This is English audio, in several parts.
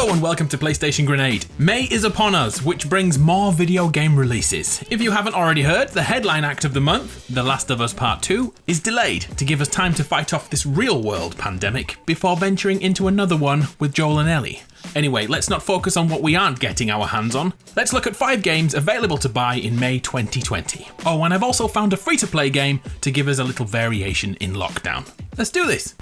Hello and welcome to PlayStation Grenade. May is upon us, which brings more video game releases. If you haven't already heard, the headline act of the month, The Last of Us Part 2, is delayed to give us time to fight off this real-world pandemic before venturing into another one with Joel and Ellie. Anyway, let's not focus on what we aren't getting our hands on. Let's look at 5 games available to buy in May 2020. Oh, and I've also found a free-to-play game to give us a little variation in lockdown. Let's do this!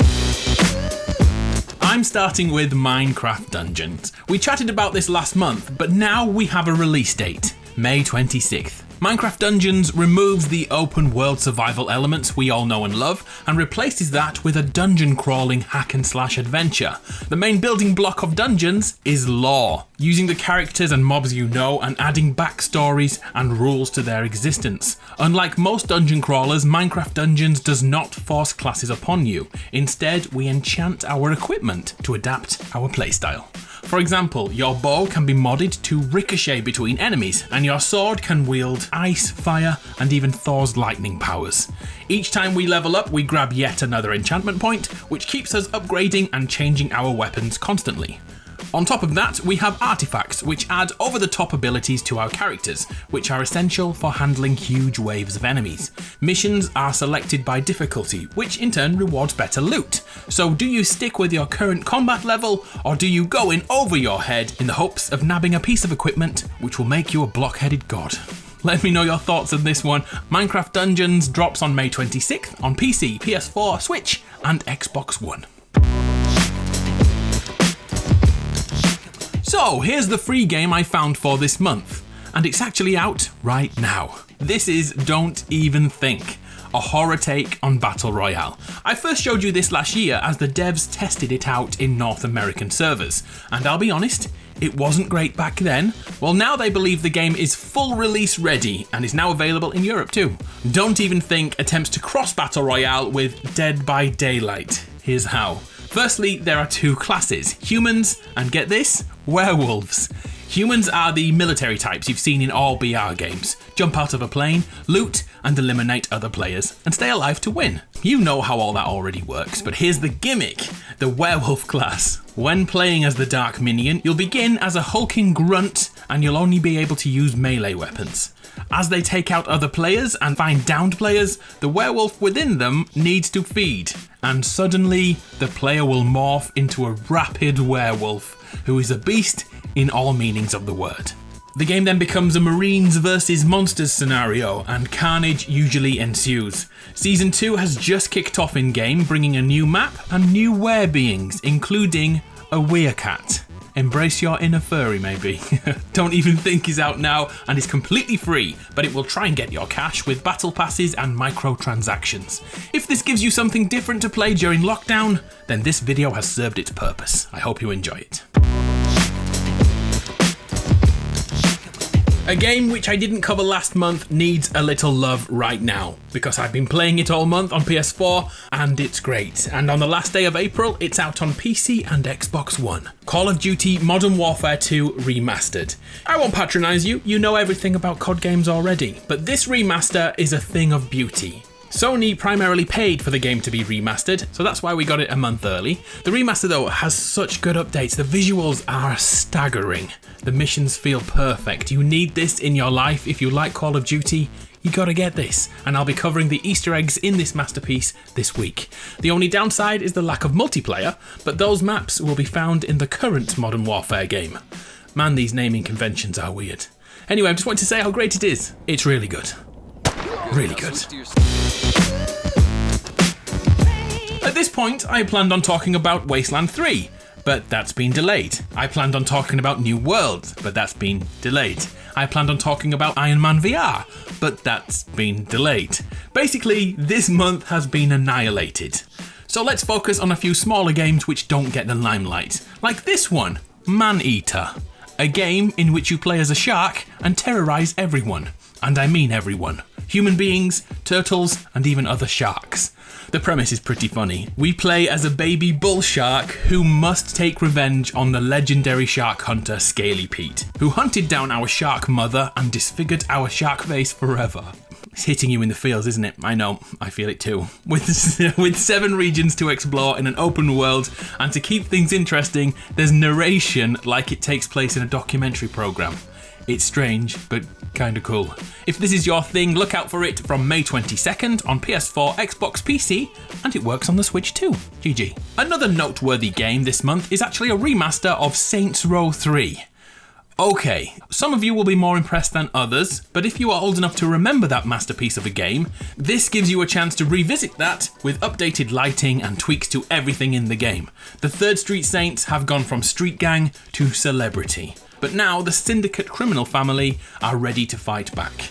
I'm starting with Minecraft Dungeons. We chatted about this last month, but now we have a release date, May 26th. Minecraft Dungeons removes the open world survival elements we all know and love and replaces that with a dungeon crawling hack and slash adventure. The main building block of Dungeons is lore, using the characters and mobs you know and adding backstories and rules to their existence. Unlike most dungeon crawlers, Minecraft Dungeons does not force classes upon you. Instead, we enchant our equipment to adapt our playstyle. For example, your bow can be modded to ricochet between enemies, and your sword can wield ice, fire, and even Thor's lightning powers. Each time we level up, we grab yet another enchantment point, which keeps us upgrading and changing our weapons constantly. On top of that, we have artifacts, which add over-the-top abilities to our characters, which are essential for handling huge waves of enemies. Missions are selected by difficulty, which in turn rewards better loot. So do you stick with your current combat level, or do you go in over your head in the hopes of nabbing a piece of equipment which will make you a block-headed god? Let me know your thoughts on this one. Minecraft Dungeons drops on May 26th on PC, PS4, Switch, and Xbox One. So here's the free game I found for this month, and it's actually out right now. This is Don't Even Think, a horror take on Battle Royale. I first showed you this last year as the devs tested it out in North American servers, and I'll be honest, it wasn't great back then. Well, now they believe the game is full release ready and is now available in Europe too. Don't Even Think attempts to cross Battle Royale with Dead by Daylight. Here's how. Firstly, there are 2 classes, humans and, get this, werewolves. Humans are the military types you've seen in all BR games. Jump out of a plane, loot, and eliminate other players, and stay alive to win. You know how all that already works, but here's the gimmick, the werewolf class. When playing as the Dark Minion, you'll begin as a hulking grunt, and you'll only be able to use melee weapons. As they take out other players and find downed players, the werewolf within them needs to feed, and suddenly the player will morph into a rapid werewolf, who is a beast in all meanings of the word. The game then becomes a Marines versus monsters scenario, and carnage usually ensues. Season 2 has just kicked off in-game, bringing a new map and new were-beings, including a werecat. Embrace your inner furry, maybe. Don't Even Think is out now and is completely free, but it will try and get your cash with battle passes and microtransactions. If this gives you something different to play during lockdown, then this video has served its purpose. I hope you enjoy it. A game which I didn't cover last month needs a little love right now, because I've been playing it all month on PS4 and it's great. And on the last day of April, it's out on PC and Xbox One. Call of Duty Modern Warfare 2 Remastered. I won't patronise you, you know everything about COD games already, but this remaster is a thing of beauty. Sony primarily paid for the game to be remastered, so that's why we got it a month early. The remaster though has such good updates, the visuals are staggering. The missions feel perfect. You need this in your life if you like Call of Duty. You gotta get this, and I'll be covering the Easter eggs in this masterpiece this week. The only downside is the lack of multiplayer, but those maps will be found in the current Modern Warfare game. Man, these naming conventions are weird. Anyway, I just wanted to say how great it is. It's really good. Really good. At this point, I planned on talking about Wasteland 3, but that's been delayed. I planned on talking about New World, but that's been delayed. I planned on talking about Iron Man VR, but that's been delayed. Basically, this month has been annihilated. So let's focus on a few smaller games which don't get the limelight, like this one, Maneater. A game in which you play as a shark and terrorise everyone. And I mean everyone. Human beings, turtles, and even other sharks. The premise is pretty funny. We play as a baby bull shark who must take revenge on the legendary shark hunter Scaly Pete, who hunted down our shark mother and disfigured our shark face forever. It's hitting you in the feels, isn't it? I know, I feel it too. With 7 regions to explore in an open world, and to keep things interesting, there's narration like it takes place in a documentary program. It's strange, but kinda cool. If this is your thing, look out for it from May 22nd on PS4, Xbox, PC, and it works on the Switch too. GG. Another noteworthy game this month is actually a remaster of Saints Row 3. Okay, some of you will be more impressed than others, but if you are old enough to remember that masterpiece of a game, this gives you a chance to revisit that with updated lighting and tweaks to everything in the game. The 3rd Street Saints have gone from street gang to celebrity, but now the Syndicate criminal family are ready to fight back.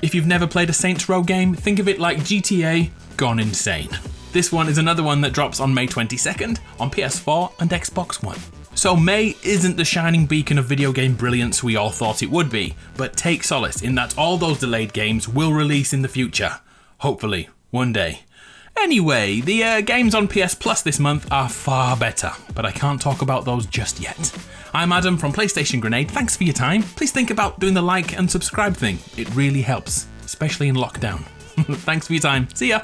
If you've never played a Saints Row game, think of it like GTA gone insane. This one is another one that drops on May 22nd on PS4 and Xbox One. So May isn't the shining beacon of video game brilliance we all thought it would be, but take solace in that all those delayed games will release in the future. Hopefully, one day. Anyway, the games on PS Plus this month are far better, but I can't talk about those just yet. I'm Adam from PlayStation Grenade, thanks for your time. Please think about doing the like and subscribe thing, it really helps, especially in lockdown. Thanks for your time, see ya!